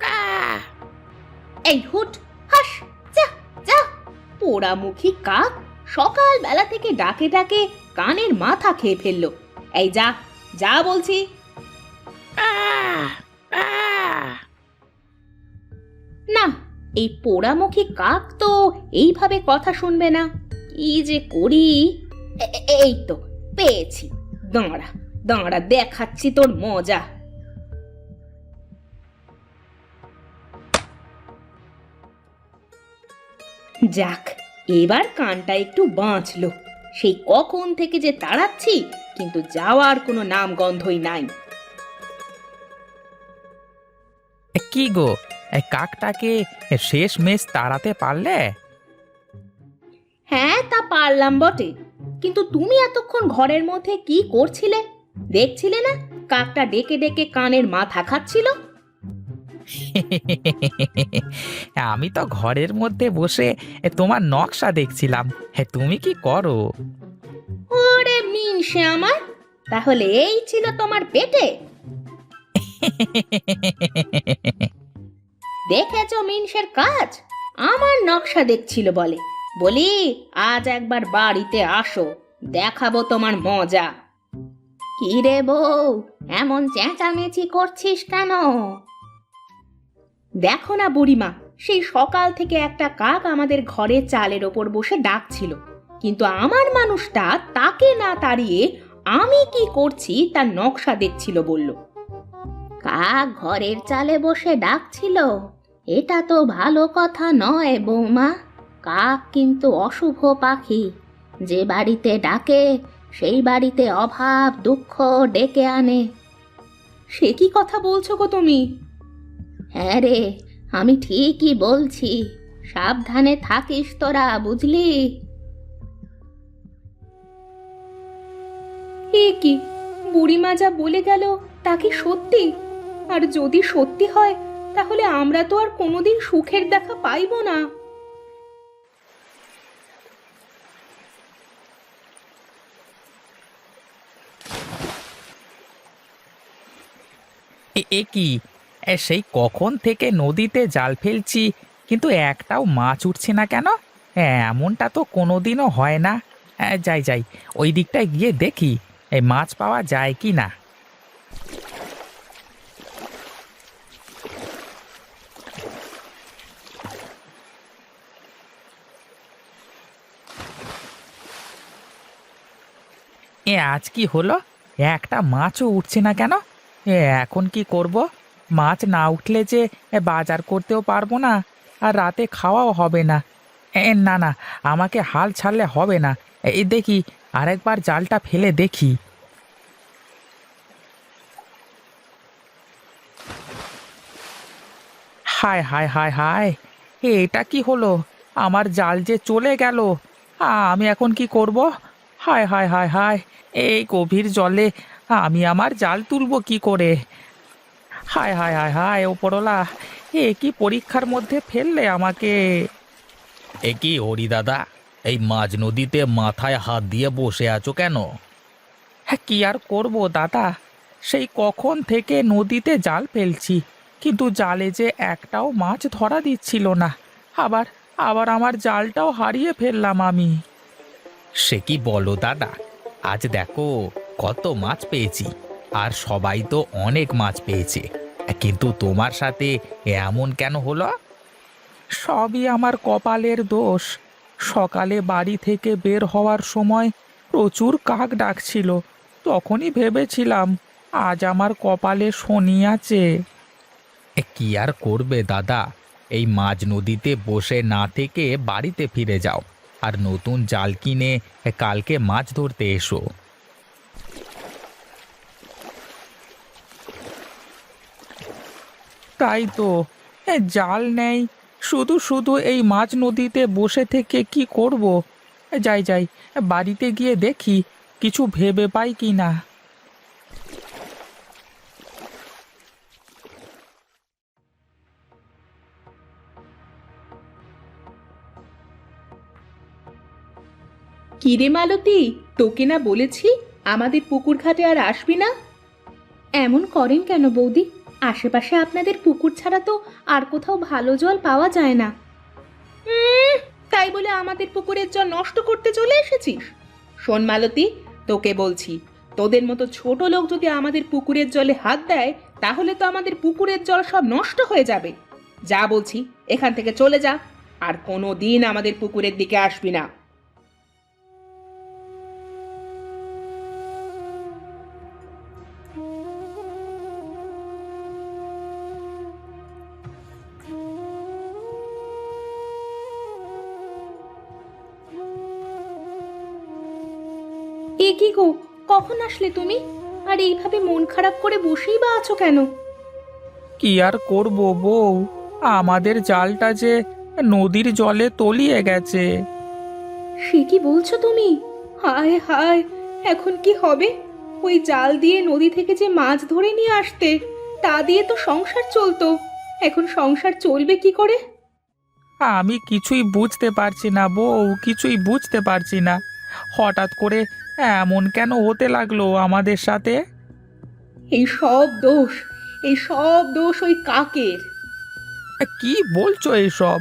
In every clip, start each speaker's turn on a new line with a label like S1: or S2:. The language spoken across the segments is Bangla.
S1: কা।
S2: এই হুট, হাস, যা যা। পোড়ামুখী কাক সকাল বেলা থেকে ডাকে ডাকে কানের মাথা খেয়ে ফেললো। এই যা, যা বলছি। না, এই পোড়ামুখী কাক তো এইভাবে কথা শুনবে না। কি যে করি। এই তো পেয়েছি, দাঁড়া দাঁড়া, দেখাচ্ছি তোর মজা। যাক, এবার কানটা একটু বাঁচলো। সেই কখন থেকে যে তাড়াচ্ছি, কিন্তু যাওয়ার কোনো নাম গন্ধই নাই।
S1: কি গো, এই কাকটাকে শেষ মেশ তাড়াতে পারলে?
S2: হ্যাঁ, তা পারলাম বটে, কিন্তু তুমি এতক্ষণ ঘরের মধ্যে কি করছিলে? দেখছিলে না কাকটা ডেকে ডেকে কানের মাথা খাচ্ছিল?
S1: আমি তো ঘরের মধ্যে বসে তোমার নকশা দেখছিলাম। হ্যাঁ, তুমি কি করো?
S2: ওরে মিনসে আমার, তাহলে এই ছিল তোমার পেটে? দেখেছো মিনসের কাজ? আমার নকশা দেখছিল বলে। বলি, আজ একবার বাড়িতে আসো, দেখাবো তোমার মজা। কি রে বউ, এমন চেঁচামেচি করছিস কেন? দেখো না বুড়িমা, সেই সকাল থেকে একটা কাক আমাদের ঘরের চালের ওপর বসে ডাকছিল, কিন্তু আমার মানুষটা তাকে না তাড়িয়ে আমি কি করছি তার নকশা দেখছিল বলল। কাক ঘরের চালে বসে ডাকছিল? এটা তো ভালো কথা নয় বৌমা। কাক কিন্তু অশুভ পাখি, যে বাড়িতে ডাকে সেই বাড়িতে অভাব দুঃখ ডেকে আনে। সে কি কথা বলছো গো তুমি? হ্যাঁ রে, আমি ঠিকই বলছি। সাবধানে থাকিস তোরা, বুঝলি? এ কি, বুড়িমা যা বলে গেল তা কি সত্যি? আর যদি সত্যি হয়, তাহলে আমরা তো আর কোনোদিন সুখের দেখা পাইবো না।
S1: এ কি, সেই কখন থেকে নদীতে জাল ফেলছি, কিন্তু একটাও মাছ উঠছে না কেন? এমনটা তো কোনোদিনও হয় না। যাই যাই, ওই দিকটায় গিয়ে দেখি এই মাছ পাওয়া যায় কি না। আজ কি হলো? একটা মাছও উঠছে না কেন? এখন কি করব? মাছ না উঠলে যে বাজার করতেও পারবো না, আর রাতে খাওয়াও হবে না। না না, আমাকে হাল ছাড়লে হবে না। এই দেখি, আরেকবার জালটা ফেলে দেখি। হায় হায় হায় হায়, এটা কি হলো? আমার জাল যে চলে গেল। আমি এখন কি করব? হায় হায় হায় হায়, এই গভীর জলে আমি আমার জাল তুলবো কি করে? হায় হায় হায় হায়, ওপরওয়ালা, কি পরীক্ষার মধ্যে ফেললে আমাকে? কি হরি দাদা, এই মাঝ নদীতে মাথায় হাত দিয়ে বসে আছো কেন? হ্যাঁ, কি আর করব দাদা, সেই কখন থেকে নদীতে জাল ফেলছি, কিন্তু জালে যে একটাও মাছ ধরা দিচ্ছিল না। আবার আবার আমার জালটাও হারিয়ে ফেললাম আমি। সে কি বলো দাদা, আজ দেখো কত মাছ পেয়েছি, আর সবাই তো অনেক মাছ পেয়েছে, কিন্তু তোমার সাথে এমন কেন হলো? সবই আমার কপালের দোষ। সকালে বাড়ি থেকে বের হওয়ার সময় প্রচুর কাক ডাকছিল, তখনই ভেবেছিলাম আজ আমার কপালে শনি আছে। কি আর করবে দাদা, এই মাঝ নদীতে বসে না থেকে বাড়িতে ফিরে যাও, আর নতুন জাল কিনে কালকে মাছ ধরতে এসো। তাই তো, জাল নেই, শুধু শুধু এই মাঝ নদীতে বসে থেকে কি করব? যাই যাই, বাড়িতে গিয়ে দেখি কিছু ভেবে পাই কি না।
S2: কি রে মালতী, তোকে না বলেছি আমাদের পুকুর ঘাটে আর আসবি না? এমন করেন কেন বৌদি? আশেপাশে আপনাদের পুকুর ছাড়া তো আর কোথাও ভালো জল পাওয়া যায় না। তাই বলে আমাদের পুকুরের জল নষ্ট করতে চলে এসেছিস? শোন মালতী, তোকে বলছি, তোদের মতো ছোট লোক যদি আমাদের পুকুরের জলে হাত দেয় তাহলে তো আমাদের পুকুরের জল সব নষ্ট হয়ে যাবে। যা বলছি, এখান থেকে চলে যা, আর কোনো দিন আমাদের পুকুরের দিকে আসবি না। এ কি গো, কখন আসলে তুমি? আর এইভাবে মন খারাপ করে বসেই বা আছো কেন?
S1: কি আর করব বউ, আমাদের জালটা যে নদীর জলে তলিয়ে গেছে।
S2: সে কি বলছো তুমি? হায় হায়, এখন কি হবে? ওই জাল দিয়ে নদী থেকে যে মাছ ধরে নিয়ে আসতে, তা দিয়ে তো সংসার চলতো। এখন সংসার চলবে কি করে?
S1: আমি কিছুই বুঝতে পারছি না বউ, কিছুই বুঝতে পারছি না। হঠাৎ করে এমন কেন হতে লাগলো আমাদের সাথে?
S2: এই সব দোষ, এই সব দোষ ওই কাকের।
S1: কি বলছো এইসব?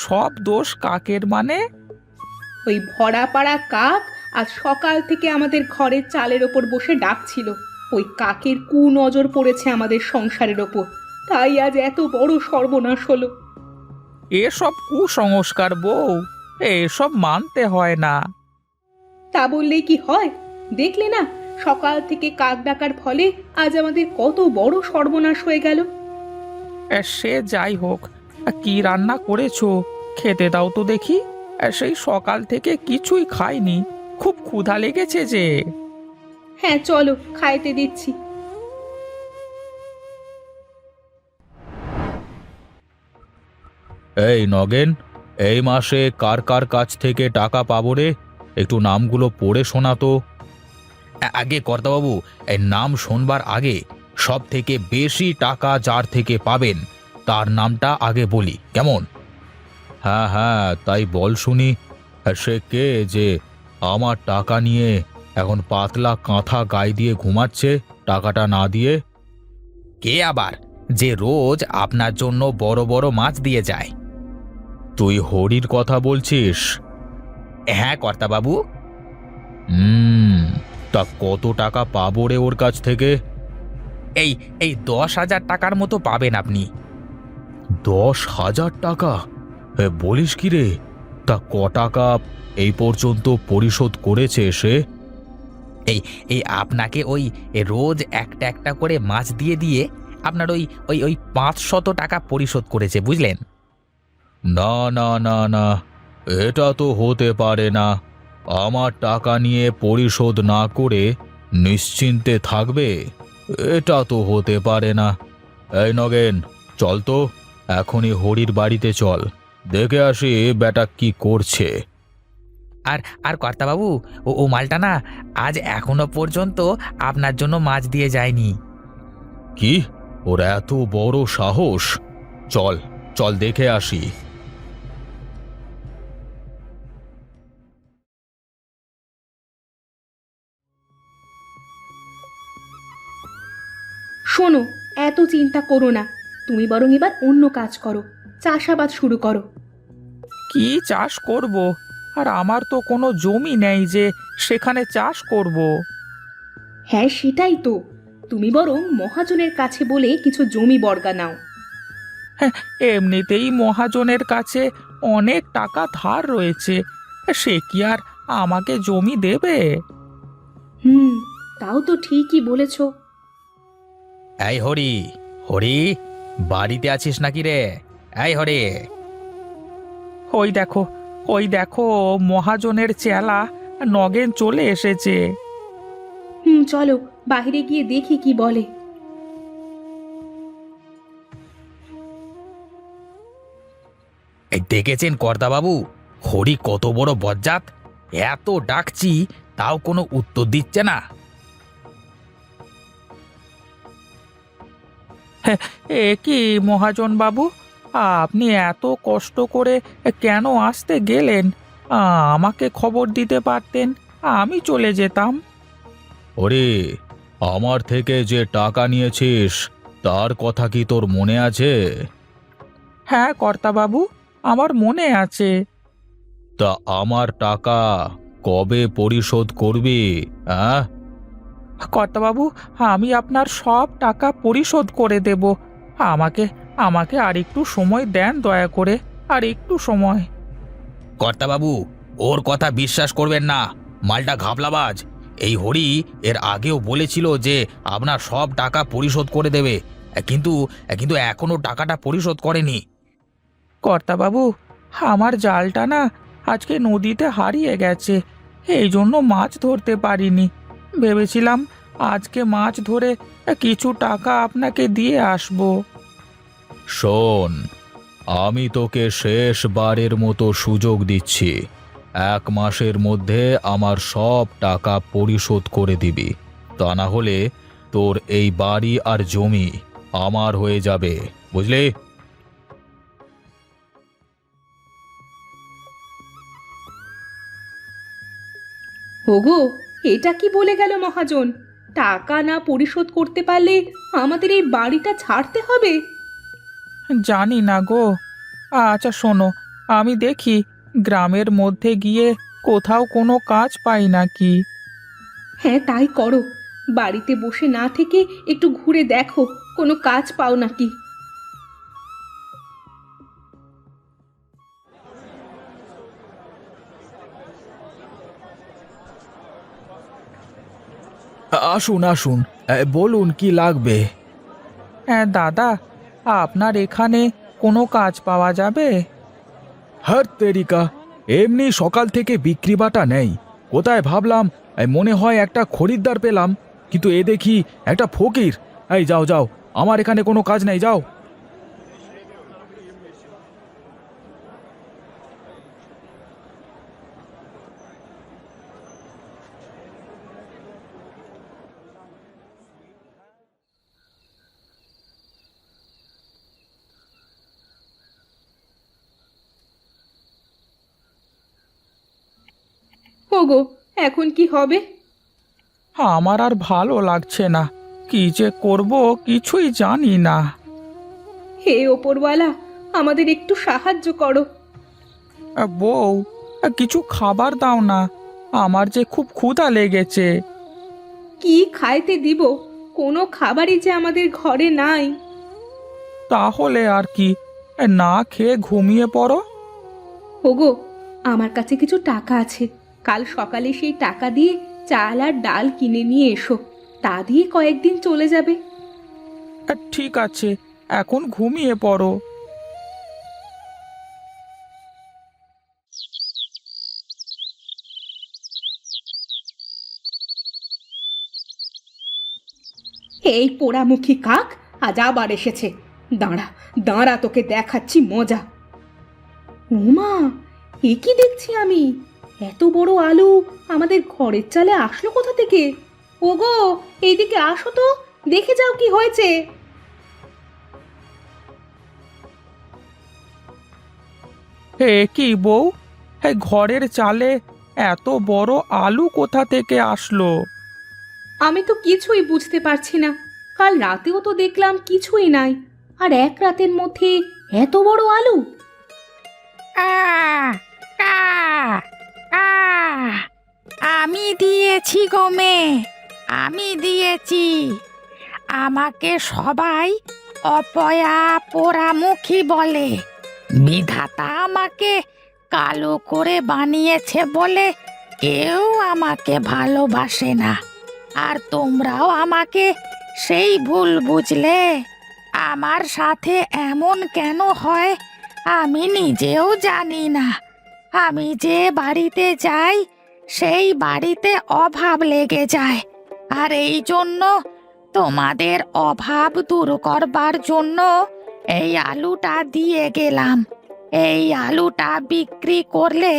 S1: সব দোষ কাকের মানে?
S2: ওই ভরা পাড়া কাক আজ সকাল থেকে আমাদের ঘরের চালের ওপর বসে ডাকছিল। ওই কাকের কুনজর পড়েছে আমাদের সংসারের ওপর, তাই আজ এত বড় সর্বনাশ হলো।
S1: এসব কুসংস্কার বউ, এসব মানতে হয় না।
S2: তা বললেই কি হয়? দেখলে না, সকাল থেকে কাক ডাকার ফলে আজ আমাদের কত বড় সর্বনাশ হয়ে গেল।
S1: সে যাই হোক, কি রান্না করেছো? খেতে দাও তো দেখি। সেই সকাল থেকে কিছুই খাইনি, খুব ক্ষুধা লেগেছে যে।
S2: হ্যাঁ চলো, খাইতে দিচ্ছি।
S3: এই নগেন, এই মাসে কার কার কাছ থেকে টাকা পাবো রে? একটু নামগুলো পড়ে শোনা তো। আগে কর্তাবাবু, এই নাম শোনবার আগে সব থেকে বেশি টাকা যার থেকে পাবেন তার নামটা আগে বলি, কেমন? হ্যাঁ হ্যাঁ, তাই বল শুনি। সে কে যে আমার টাকা নিয়ে এখন পাতলা কাঁথা গায়ে দিয়ে ঘুমাচ্ছে টাকাটা না দিয়ে? কে আবার যে রোজ আপনার জন্য বড় বড় মাছ দিয়ে যায়? তুই হরির কথা বলছিস? হ্যাঁ কর্তাবাবু। তা কত টাকা পাবো রে ওর কাছ থেকে? এই এই 10,000 টাকার মতো পাবেন আপনি। 10,000 টাকা? বলিস কি রে? তা ক টাকা এই পর্যন্ত পরিশোধ করেছে সে? এই এই আপনাকে ওই রোজ একটা একটা করে মাছ দিয়ে দিয়ে আপনার ওই ওই ওই 500 টাকা পরিশোধ করেছে, বুঝলেন? না না না না, এটা তো হতে পারে না। আমার টাকা নিয়ে পরিশোধ না করে নিশ্চিন্তে থাকবে? এটা তো হতে পারে না। এই নগেন, চল তো, এখনই হরির বাড়িতে চল, দেখে আসি বেটা কি করছে। আর আর কর্তাবাবু, ও ও মালটা না আজ এখনো পর্যন্ত আপনার জন্য মাছ দিয়ে যায়নি। কি? ওর এত বড় সাহস! চল চল দেখে আসি।
S2: শোনো, এত চিন্তা করো না, তুমি বরং এবার অন্য কাজ করো, চাষাবাদ শুরু করো।
S1: কি চাষ করব? আর আমার তো কোনো জমি নেই যে সেখানে চাষ করব।
S2: হ্যাঁ সেটাই তো, তুমি বরং মহাজনের কাছে বলে কিছু জমি বর্গা নাও।
S1: এমনিতেই মহাজনের কাছে অনেক টাকা ধার রয়েছে, সে কি আর আমাকে জমি দেবে?
S2: হুম, তাও তো ঠিকই বলেছ।
S3: এই হরি, হরি, বাড়িতে আছিস নাকি রে? এই হরি!
S1: ওই দেখো, ওই দেখো, মহাজনের চেলা নগেন চলে এসেছে।
S2: হুম, চলো বাইরে গিয়ে দেখি কি বলে।
S3: এই দেখেছেন কর্তাবাবু, হরি কত বড় বজ্জাত! এত ডাকছি তাও কোনো উত্তর দিচ্ছে না।
S1: এ কি মহাজন বাবু, আপনি এত কষ্ট করে কেন আসতে গেলেন? আমাকে খবর দিতে পারতেন, আমি চলে যেতাম।
S3: ওরে, আমার থেকে যে টাকা নিয়েছিস তার কথা কি তোর মনে আছে?
S1: হ্যাঁ কর্তাবাবু, আমার মনে আছে।
S3: তা আমার টাকা কবে পরিশোধ করবি? হ্যাঁ?
S1: কর্তাবাবু, আমি আপনার সব টাকা পরিশোধ করে দেব। আমাকে আমাকে আর একটু সময় দেন দয়া করে, আর একটু সময়।
S3: কর্তাবাবু, ওর কথা বিশ্বাস করবেন না, মালটা ঘাপলাবাজ। এই হরি এর আগেও বলেছিল যে আপনার সব টাকা পরিশোধ করে দেবে, কিন্তু কিন্তু এখনো টাকাটা পরিশোধ করেনি।
S1: কর্তাবাবু, আমার জালটা না আজকে নদীতে হারিয়ে গেছে, এই জন্য মাছ ধরতে পারিনি। ভেবেছিলাম আজকে মাছ ধরে কিছু টাকা আপনাকে দিয়ে আসবো।
S3: শোন, আমি তোকে শেষবারের মতো সুযোগ দিচ্ছি। 1 মাসের মধ্যে আমার সব টাকা পরিশোধ করে দিবি, তা না হলে তোর এই বাড়ি আর জমি আমার হয়ে যাবে, বুঝলি?
S2: ওগো, এটা কি বলে গেল মহাজন? টাকা না পরিশোধ করতে পারলে আমাদের এই বাড়িটা ছাড়তে হবে?
S1: জানি না গো। আচ্ছা শোনো, আমি দেখি গ্রামের মধ্যে গিয়ে কোথাও কোনো কাজ পাই নাকি।
S2: হ্যাঁ, তাই করো। বাড়িতে বসে না থেকে একটু ঘুরে দেখো কোনো কাজ পাও নাকি।
S3: আসুন আসুন, বলুন কি লাগবে?
S1: হ্যাঁ দাদা, আপনার এখানে কোনো কাজ পাওয়া যাবে?
S3: হার তেরিকা, এমনি সকাল থেকে বিক্রি বাটা নেই। কোথায় ভাবলাম মনে হয় একটা খরিদ্দার পেলাম, কিন্তু এ দেখি একটা ফকির। এই যাও যাও, আমার এখানে কোনো কাজ নেই, যাও।
S2: ওগো, এখন কি হবে?
S1: আমার আর ভালো লাগছে না, কি যে করব কিছুই জানি না।
S2: হে ওপরওয়ালা, আমাদের একটু সাহায্য করো।
S1: বউ, কিছু খাবার দাও না, আমার যে খুব ক্ষুধা লেগেছে।
S2: কি খাইতে দিব? কোনো খাবারই যে আমাদের ঘরে নাই।
S1: তাহলে আর কি, না খেয়ে ঘুমিয়ে পড়ো।
S2: ওগো, আমার কাছে কিছু টাকা আছে। কাল সকালে সেই টাকা দিয়ে চাল আর ডাল কিনে নিয়ে এসো, তা দিয়ে কয়েকদিন চলে যাবে।
S1: ঠিক আছে, এখন ঘুমিয়ে পড়ো।
S2: এই পোড়ামুখী কাক আজ আবার এসেছে। দাঁড়া দাঁড়া, তোকে দেখাচ্ছি মজা। উমা, এ কি দেখছি আমি? এত বড় আলু আমাদের ঘরের চালে আসলো কোথা থেকে? ওগো, এইদিকে আসো তো, দেখে যাও কি হয়েছে।
S1: কি বউ, এই ঘরের চালে এত বড় আলু কোথা থেকে আসলো?
S2: আমি তো কিছুই বুঝতে পারছি না। কাল রাতেও তো দেখলাম কিছুই নাই, আর এক রাতের মধ্যে এত বড় আলু।
S4: আমি দিয়েছি গো মেয়ে, আমি দিয়েছি। আমাকে সবাই অপয়া পোড়ামুখী বলে। বিধাতা আমাকে কালো করে বানিয়েছে বলে কেউ আমাকে ভালোবাসে না। আর তোমরাও আমাকে সেই ভুল বুঝলে। আমার সাথে এমন কেন হয় আমি নিজেও জানি না। আমি যে বাড়িতে যাই সেই বাড়িতে অভাব লেগে যায়। আর এই জন্য তোমাদের অভাব দূর করবার জন্য এই আলুটা দিয়ে গেলাম। এই আলুটা বিক্রি করলে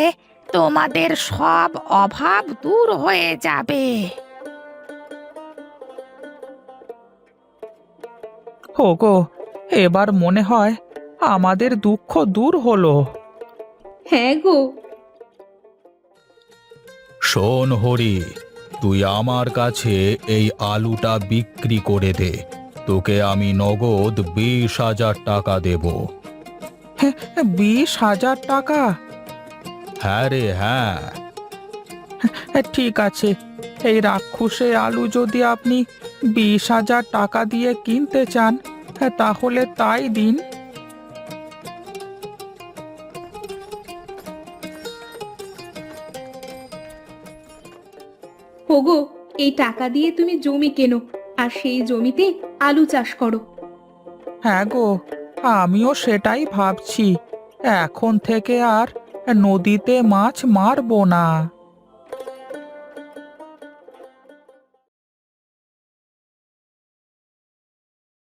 S4: তোমাদের সব অভাব দূর হয়ে যাবে।
S1: ওগো, এবার মনে হয় আমাদের দুঃখ দূর হলো।
S2: হ্যাঁ গো।
S3: শোন হরি, তুই আমার কাছে এই আলুটা বিক্রি করে দে। তোকে আমি নগদ 20,000 টাকা দেব।
S1: 20,000 টাকা?
S3: হ্যাঁ রে হ্যাঁ।
S1: ঠিক আছে, এই রাক্ষসে আলু যদি আপনি 20,000 টাকা দিয়ে কিনতে চান, তাহলে তাই দিন।
S2: ওগো, এই টাকা দিয়ে তুমি জমি কেনো আর সেই জমিতে আলু চাষ করো।
S1: হ্যাঁ গো, আমিও সেটাই ভাবছি। এখন থেকে আর নদীতে মাছ মারবো না।